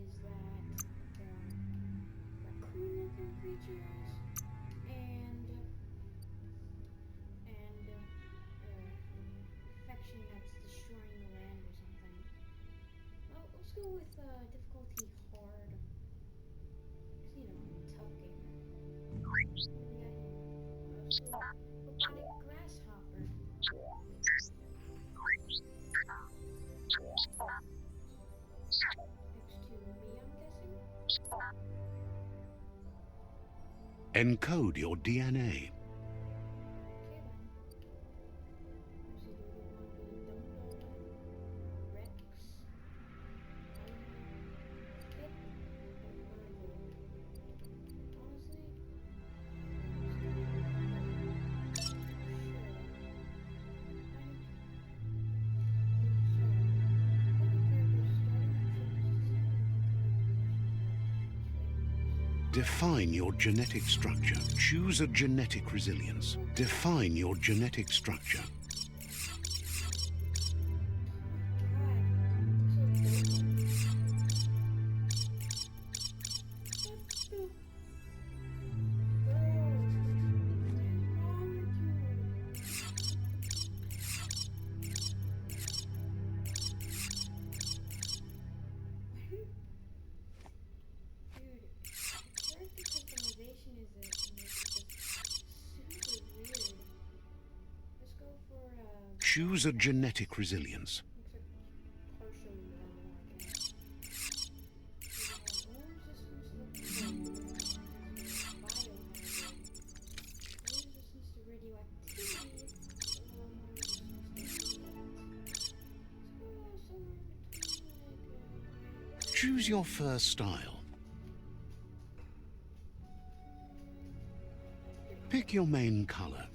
is that raccoon-looking creatures and infection that's destroying the land or something. Well, let's go with difficulty hard. Tough gamer. What do we got here? Let's go robotic grasshopper. Next to me, I'm guessing. Encode your DNA. Okay then. Let's see, do we want to be Dumbo, Rex, Kit, or Virgil? Honestly, Define your genetic structure. Choose a genetic resilience. Define your genetic structure. Choose a genetic resilience. Choose your fur style. Pick your main color.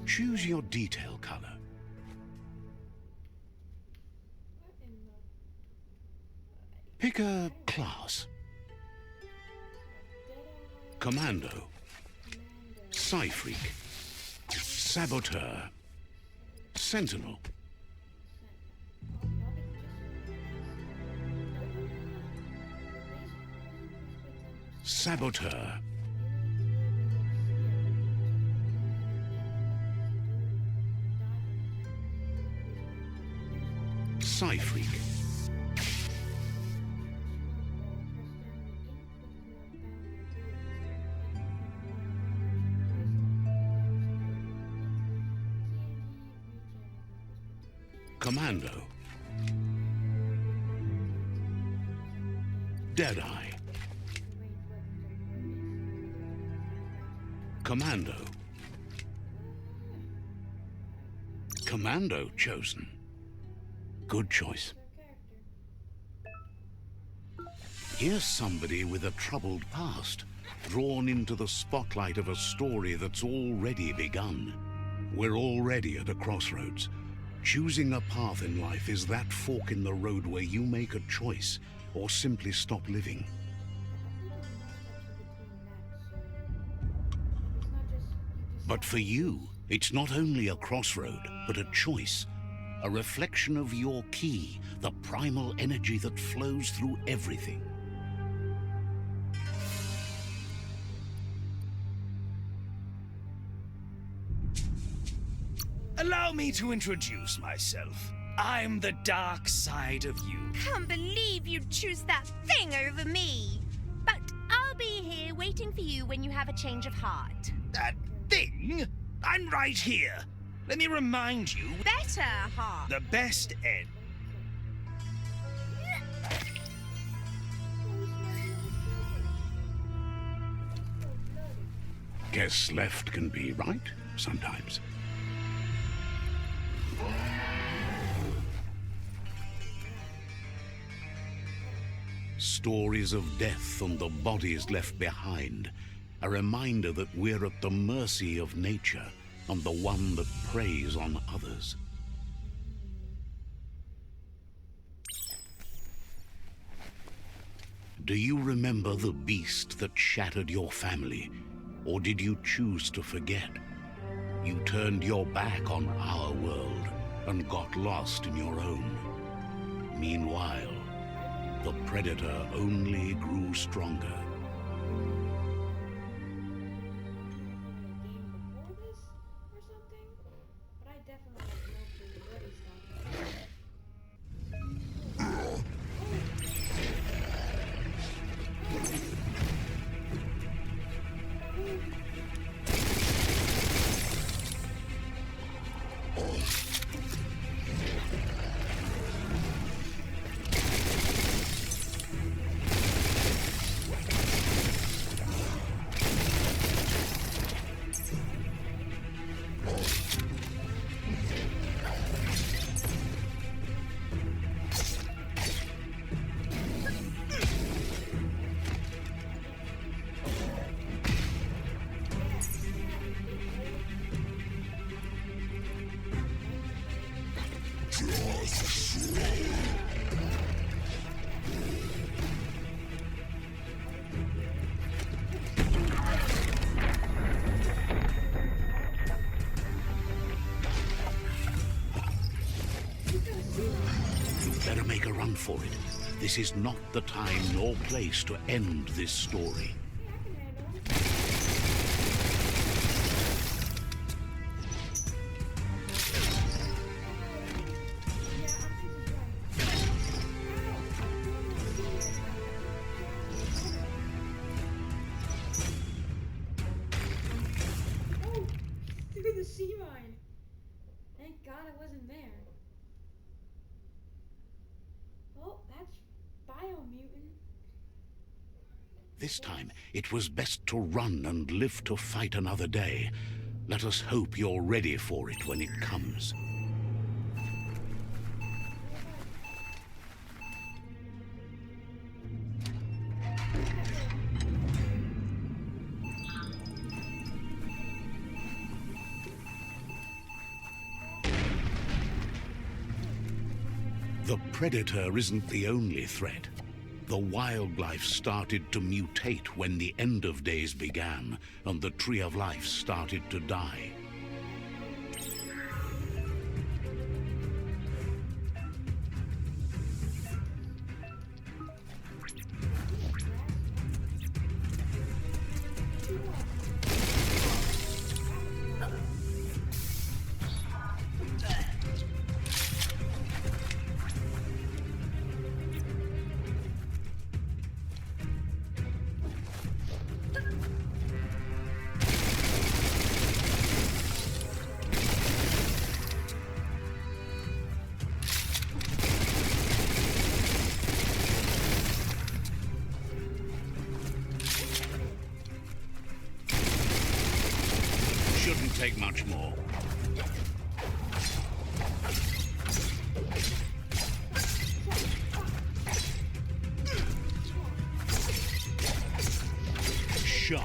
Choose your detail color. Pick a class. Commando, Psy-Freak, Saboteur, Sentinel. Saboteur. Psy-Freak. Commando. Deadeye. Commando. Commando chosen. Good choice. Here's somebody with a troubled past, drawn into the spotlight of a story that's already begun. We're already at a crossroads. Choosing a path in life is that fork in the road where you make a choice or simply stop living. But for you, it's not only a crossroad, but a choice. A reflection of your key, the primal energy that flows through everything. Allow me to introduce myself. I'm the dark side of you. Can't believe you'd choose that thing over me. But I'll be here waiting for you when you have a change of heart. That thing? I'm right here. Let me remind you. Better heart. The best end. Guess left can be right sometimes. Stories of death and the bodies left behind. A reminder that we're at the mercy of nature, and the one that preys on others. Do you remember the beast that shattered your family, or did you choose to forget? You turned your back on our world and got lost in your own. Meanwhile, the predator only grew stronger. Game before this or something? But I definitely have no clue what he's talking about. Better make a run for it. This is not the time nor place to end this story. Through the sea mine. Thank God it wasn't there. Oh, that's Biomutant. This time, it was best to run and live to fight another day. Let us hope you're ready for it when it comes. The predator isn't the only threat. The wildlife started to mutate when the end of days began, and the tree of life started to die. Shouldn't take much more. Shot.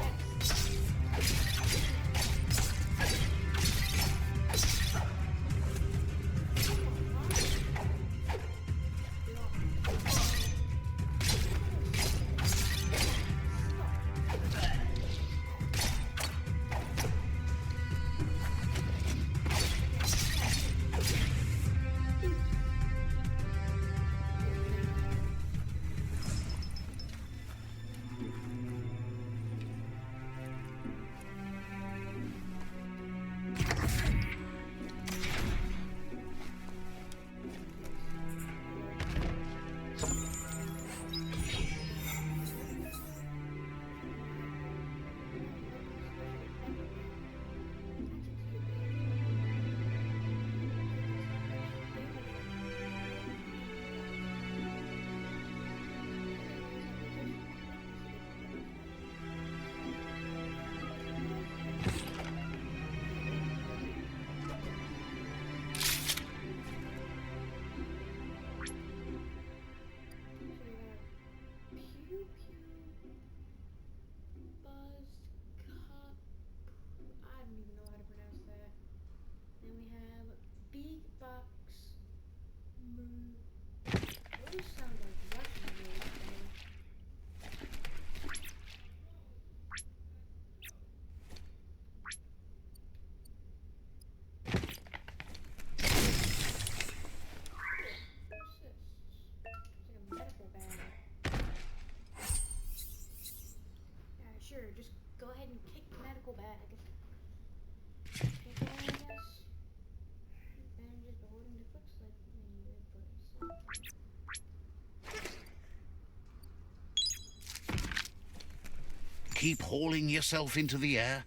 Keep hauling yourself into the air.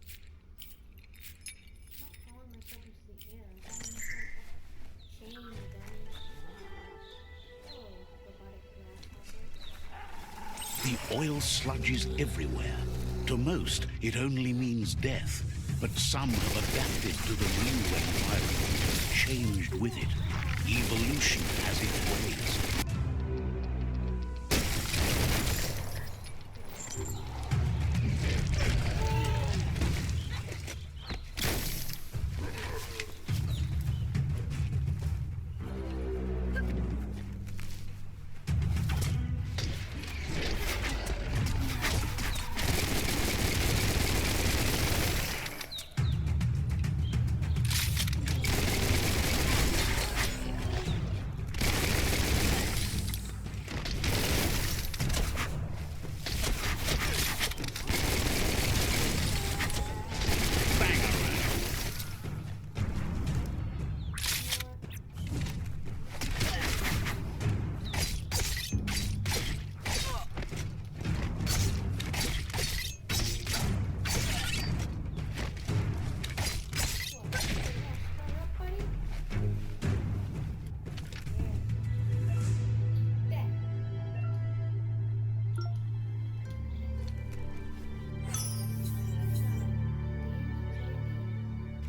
Not hauling myself into the air. I'm hauling myself up chain, dummy. Oh, robotic grasshopper. The oil sludge is everywhere. To most, it only means death. But some have adapted to the new environment and changed with it. Evolution has its ways.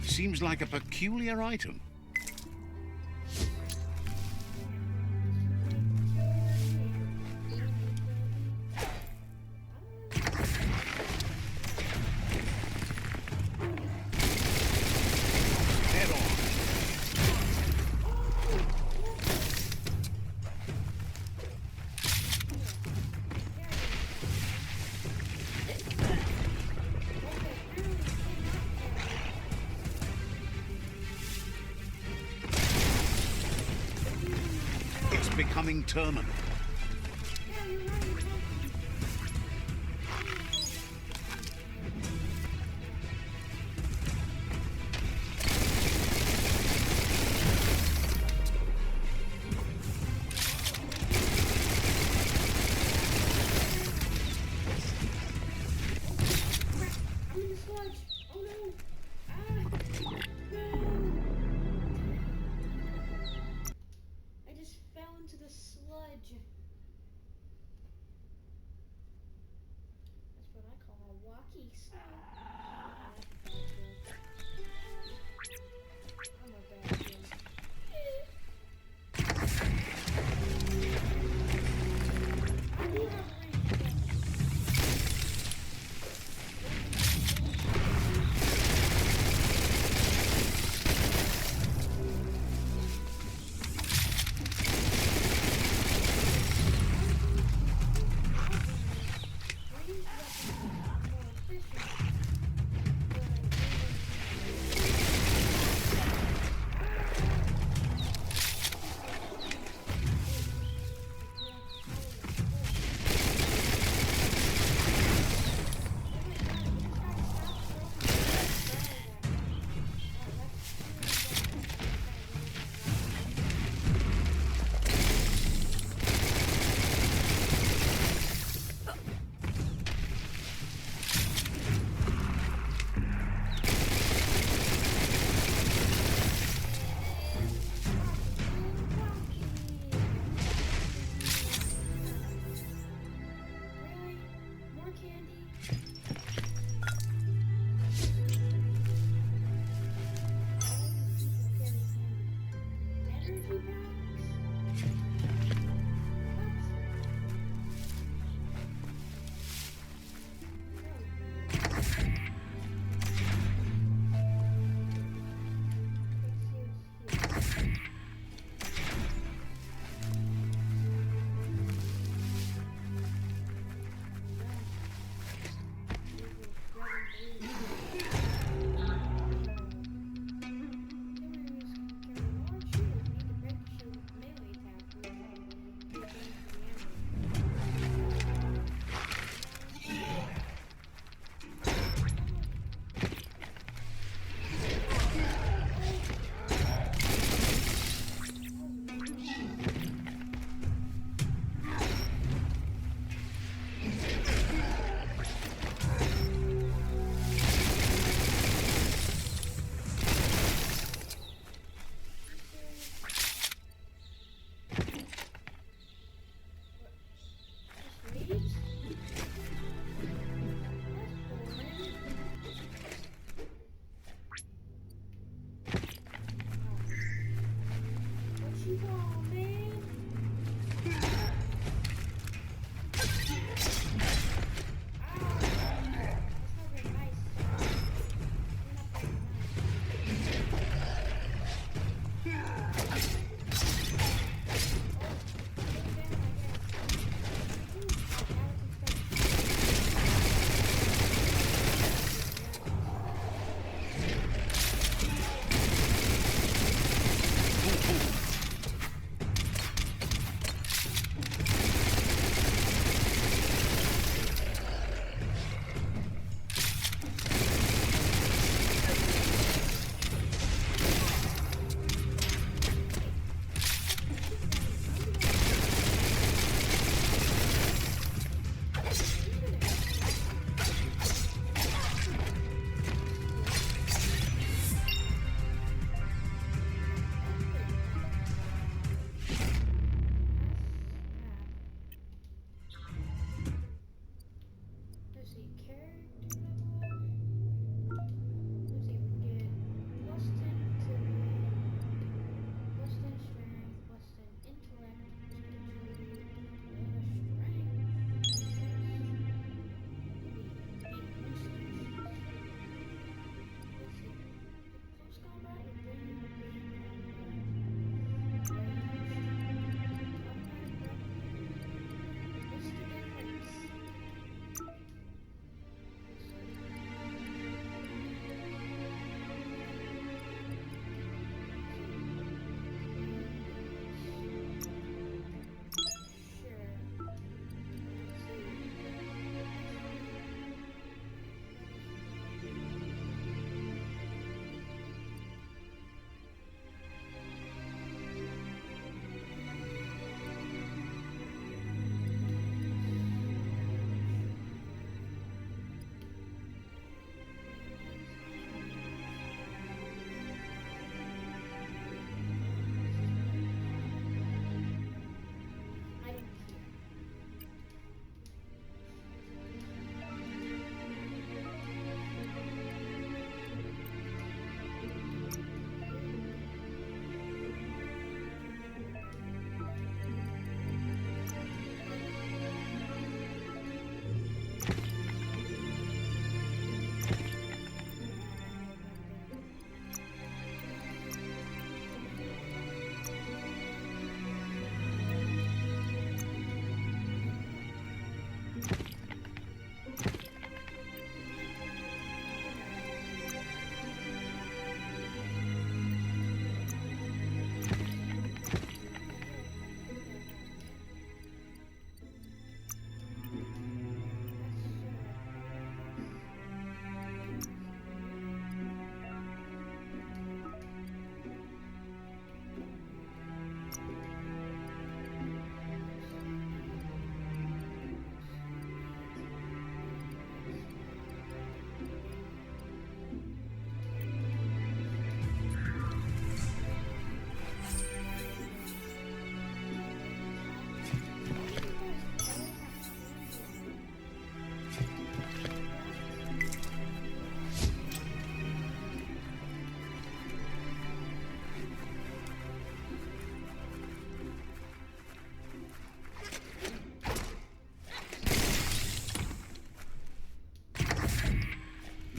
Seems like a peculiar item. Head on. It's becoming terminal. I'm in the sludge. Oh no. Ah. No. I just fell into the sludge.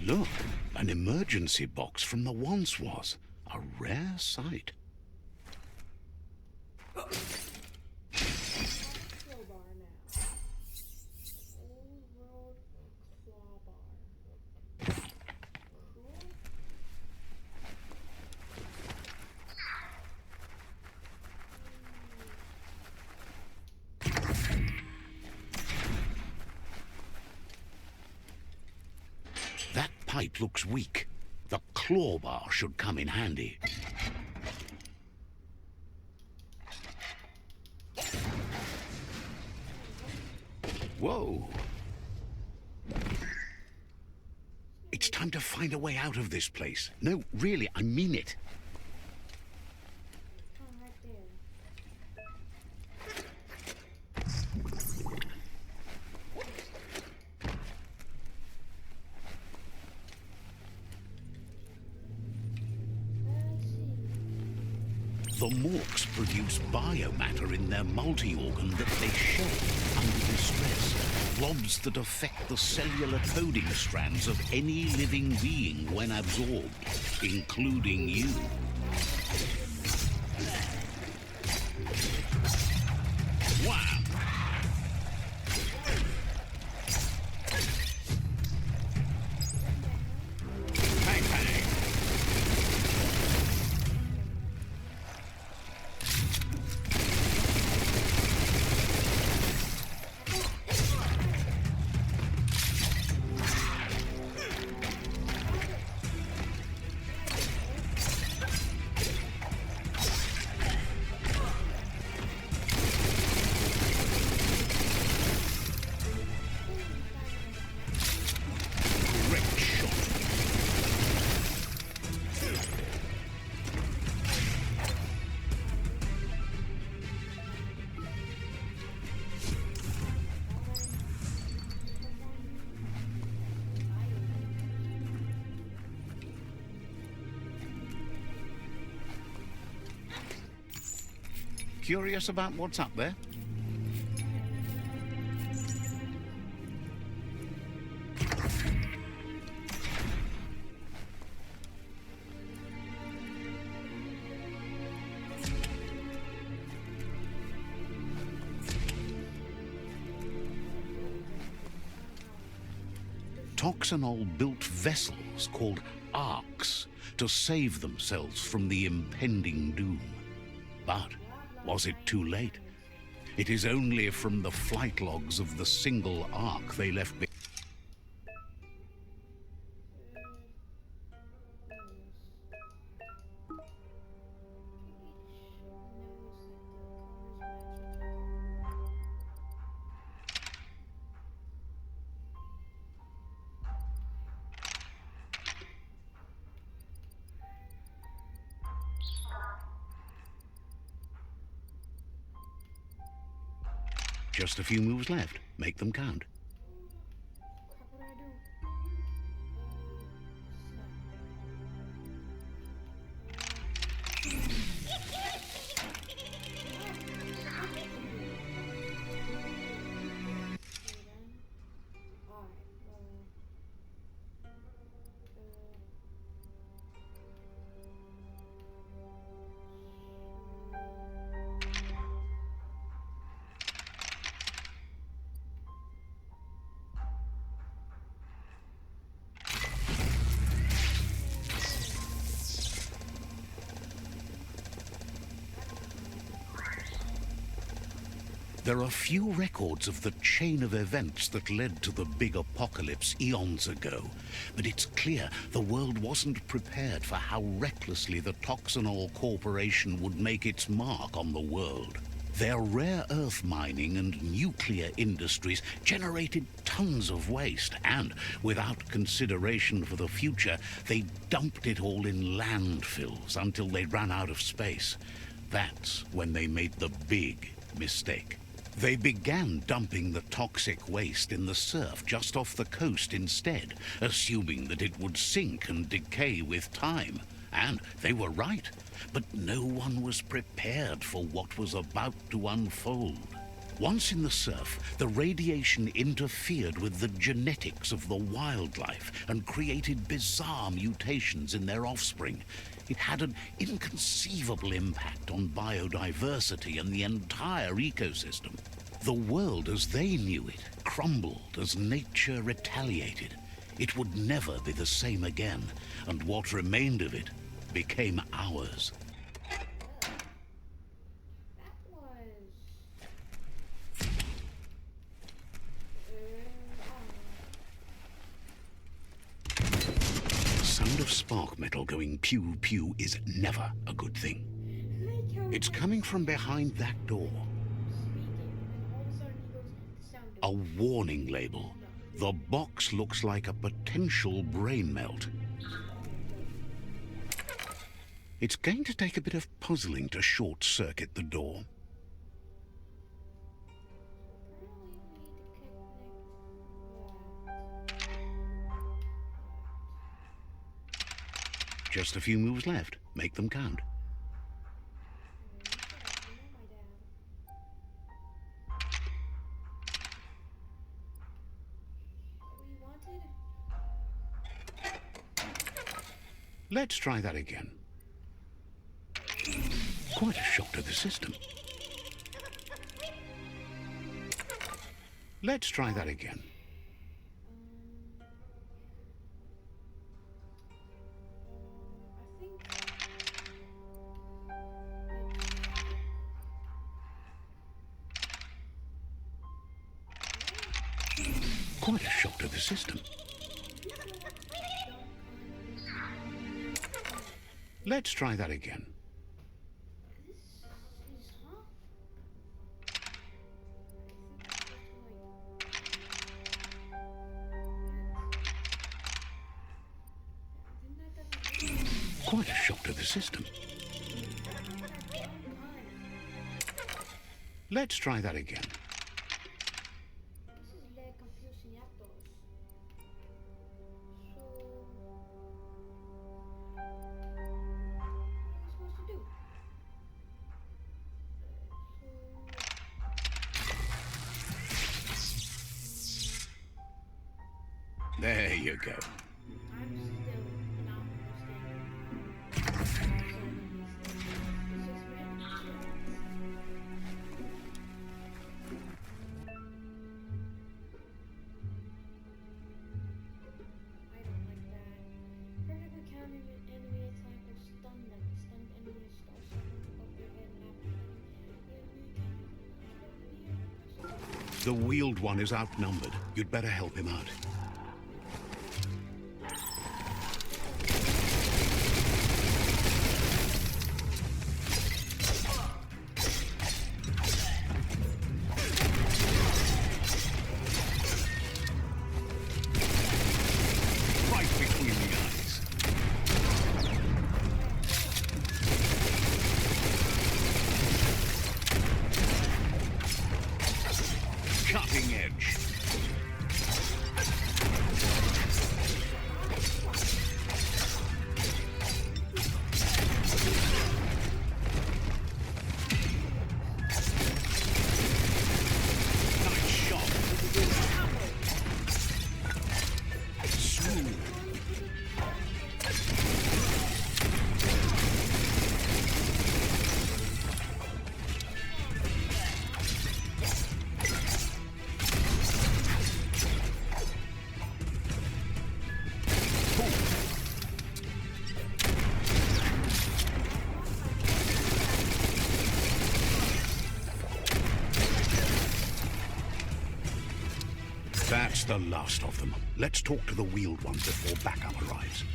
Look, an emergency box from the once was. A rare sight. Crowbar now. Old world clawbar. Cool. That pipe looks weak. The clawbar should come in handy. Whoa! It's time to find a way out of this place. No, really, I mean it. Oh, right there. Let's see. The Morks produce biomatter in their multi-organ that they shed under distress. Blobs that affect the cellular coding strands of any living being when absorbed, including you. Wow! Bang, bang! Great shot. Curious about what's up there? Toxanol built vessels called arks to save themselves from the impending doom. But was it too late? It is only from the flight logs of the single ark they left behind. Just a few moves left. Make them count. Crap, what do I do? There are few records of the chain of events that led to the big apocalypse eons ago, but it's clear the world wasn't prepared for how recklessly the Toxanol Corporation would make its mark on the world. Their rare earth mining and nuclear industries generated tons of waste, and without consideration for the future, they dumped it all in landfills until they ran out of space. That's when they made the big mistake. They began dumping the toxic waste in the surf just off the coast instead, assuming that it would sink and decay with time. And they were right, but no one was prepared for what was about to unfold. Once in the surf, the radiation interfered with the genetics of the wildlife and created bizarre mutations in their offspring. It had an inconceivable impact on biodiversity and the entire ecosystem. The world as they knew it crumbled as nature retaliated. It would never be the same again, and what remained of it became ours. That was... The sound of spark metal going pew pew is never a good thing. It's coming from behind that door. A warning label. The box looks like a potential brain melt. It's going to take a bit of puzzling to short-circuit the door. Just a few moves left. Make them count. Let's try that again. Quite a shock to the system. Let's try that again. Quite a shock to the system. Let's try that again. Quite a shock to the system. Let's try that again. There you go. The wheeled one is outnumbered. You'd better help him out. Cutting edge. Nice shot. Smooth. That's the last of them. Let's talk to the wheeled one before backup arrives.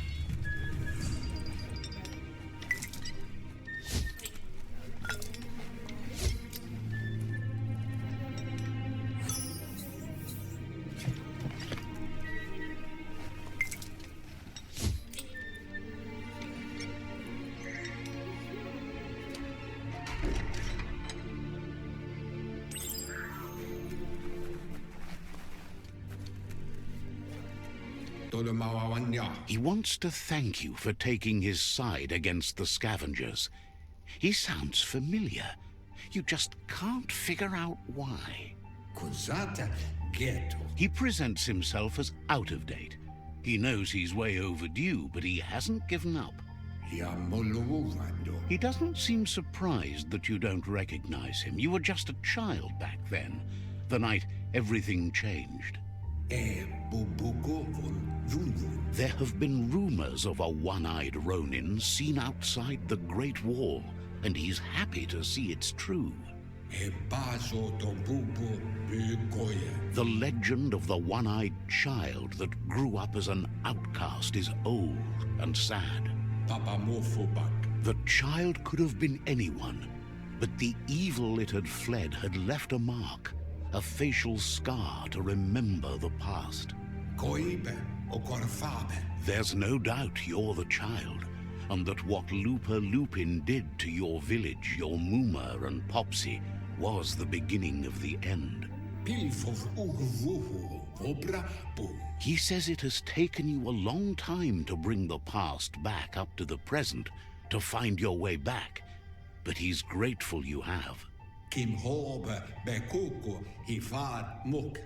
He wants to thank you for taking his side against the scavengers. He sounds familiar. You just can't figure out why. Cos'ata ghetto? He presents himself as out of date. He knows he's way overdue, but he hasn't given up. He doesn't seem surprised that you don't recognize him. You were just a child back then, the night everything changed. There have been rumors of a one-eyed Ronin seen outside the Great Wall, and he's happy to see it's true. The legend of the one-eyed child that grew up as an outcast is old and sad. The child could have been anyone, but the evil it had fled had left a mark, a facial scar to remember the past. There's no doubt you're the child, and that what Lupa Lupin did to your village, your Muma and Popsy, was the beginning of the end. He says it has taken you a long time to bring the past back up to the present, to find your way back, but he's grateful you have.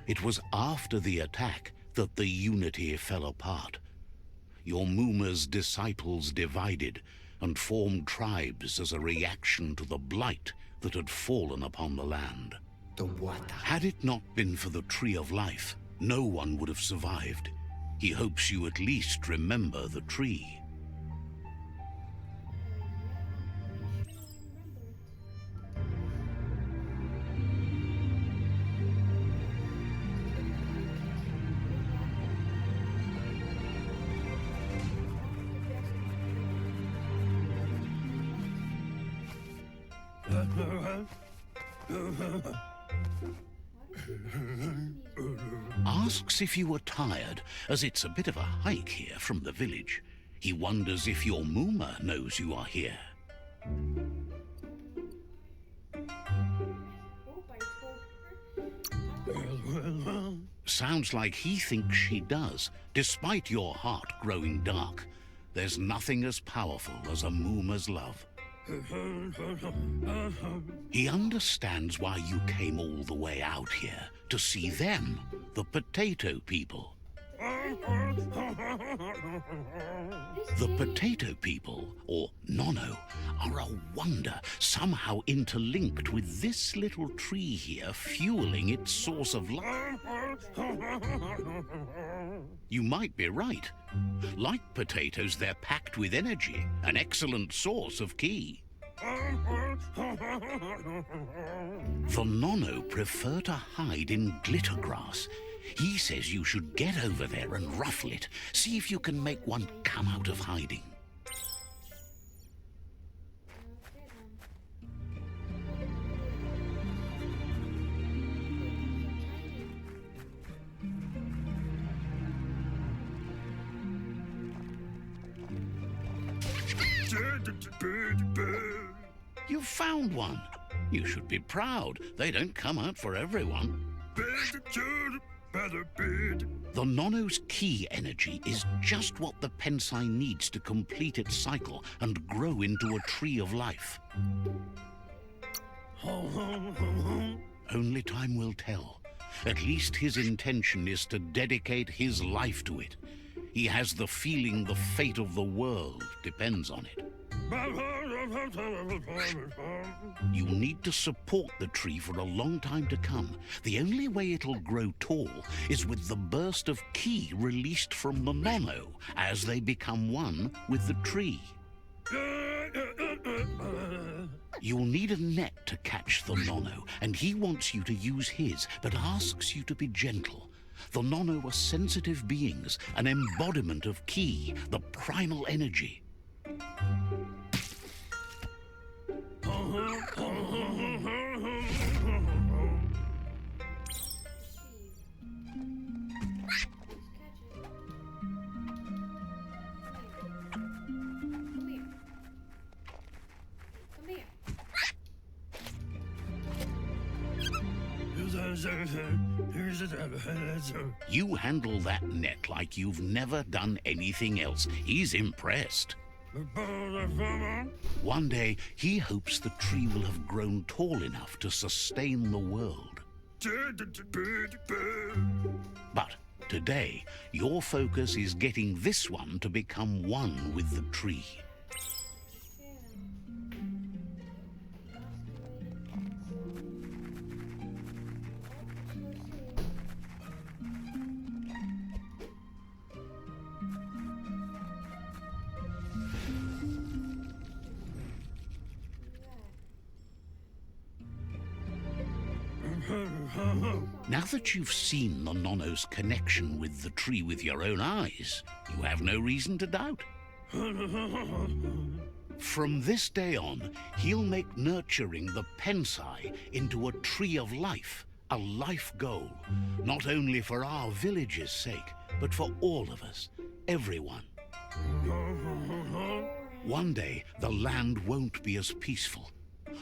It was after the attack that the unity fell apart. Your Muma's disciples divided and formed tribes as a reaction to the blight that had fallen upon the land. Had it not been for the Tree of Life, no one would have survived. He hopes you at least remember the tree. Asks if you were tired, as it's a bit of a hike here from the village. He wonders if your Muma knows you are here. Sounds like he thinks she does, despite your heart growing dark. There's nothing as powerful as a Muma's love. He understands why you came all the way out here, to see them, the potato people. The potato people, or Nono, are a wonder, somehow interlinked with this little tree here, fueling its source of life. You might be right. Like potatoes, they're packed with energy, an excellent source of ki. The Nono prefer to hide in glitter grass. He says you should get over there and ruffle it. See if you can make one come out of hiding. You found one. You should be proud. They don't come out for everyone. The Nono's ki energy is just what the Pensai needs to complete its cycle and grow into a tree of life. Only time will tell. At least his intention is to dedicate his life to it. He has the feeling the fate of the world depends on it. You'll need to support the tree for a long time to come. The only way it'll grow tall is with the burst of ki released from the Nono as they become one with the tree. You'll need a net to catch the Nono, and he wants you to use his, but asks you to be gentle. The Nono are sensitive beings, an embodiment of ki, the primal energy. You handle that net like you've never done anything else. He's impressed. One day, he hopes the tree will have grown tall enough to sustain the world. But today, your focus is getting this one to become one with the tree. Now that you've seen the Nonno's connection with the tree with your own eyes, you have no reason to doubt. From this day on, he'll make nurturing the Pensai into a tree of life, a life goal, not only for our village's sake, but for all of us, everyone. One day, the land won't be as peaceful.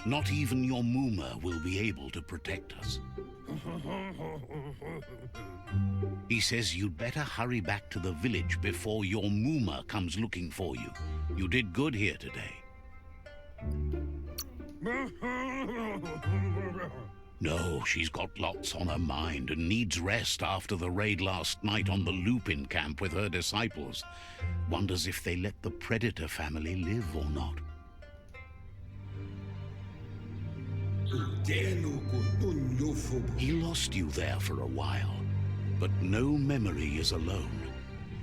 Not even your Muma will be able to protect us. He says you'd better hurry back to the village before your Muma comes looking for you. You did good here today. No, she's got lots on her mind and needs rest after the raid last night on the Lupin camp with her disciples. Wonders if they let the Predator family live or not. He lost you there for a while, but no memory is alone.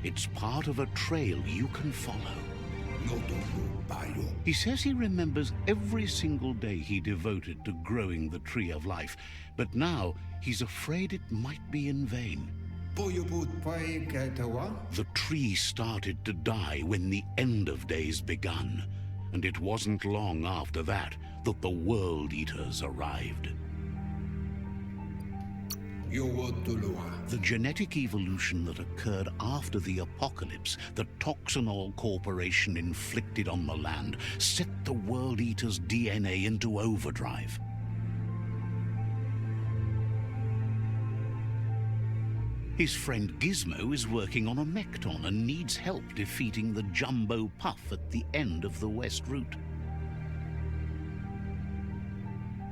It's part of a trail you can follow. He says he remembers every single day he devoted to growing the Tree of Life, but now he's afraid it might be in vain. The tree started to die when the end of days begun, and it wasn't long after that that the World Eaters arrived. The genetic evolution that occurred after the apocalypse that Toxanol Corporation inflicted on the land set the World Eaters' DNA into overdrive. His friend Gizmo is working on a Mekton and needs help defeating the Jumbo Puff at the end of the West Route.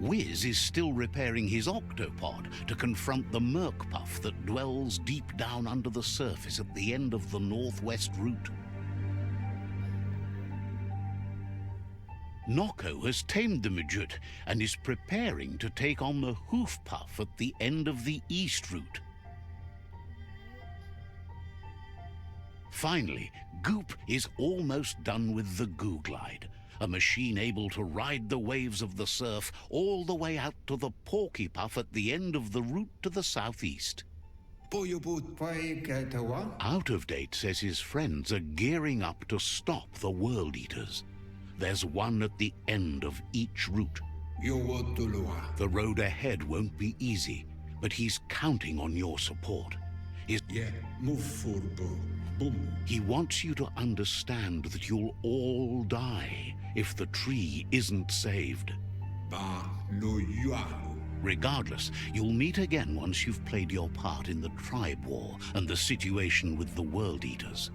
Wiz is still repairing his octopod to confront the Merc Puff that dwells deep down under the surface at the end of the Northwest Route. Nocco has tamed the Midget and is preparing to take on the Hoof Puff at the end of the East Route. Finally, Goop is almost done with the Goo Glide, a machine able to ride the waves of the surf all the way out to the Porky Puff at the end of the route to the southeast. Out of Date says his friends are gearing up to stop the World Eaters. There's one at the end of each route. The road ahead won't be easy, but he's counting on your support. He wants you to understand that you'll all die if the tree isn't saved. Regardless, you'll meet again once you've played your part in the tribe war and the situation with the World Eaters.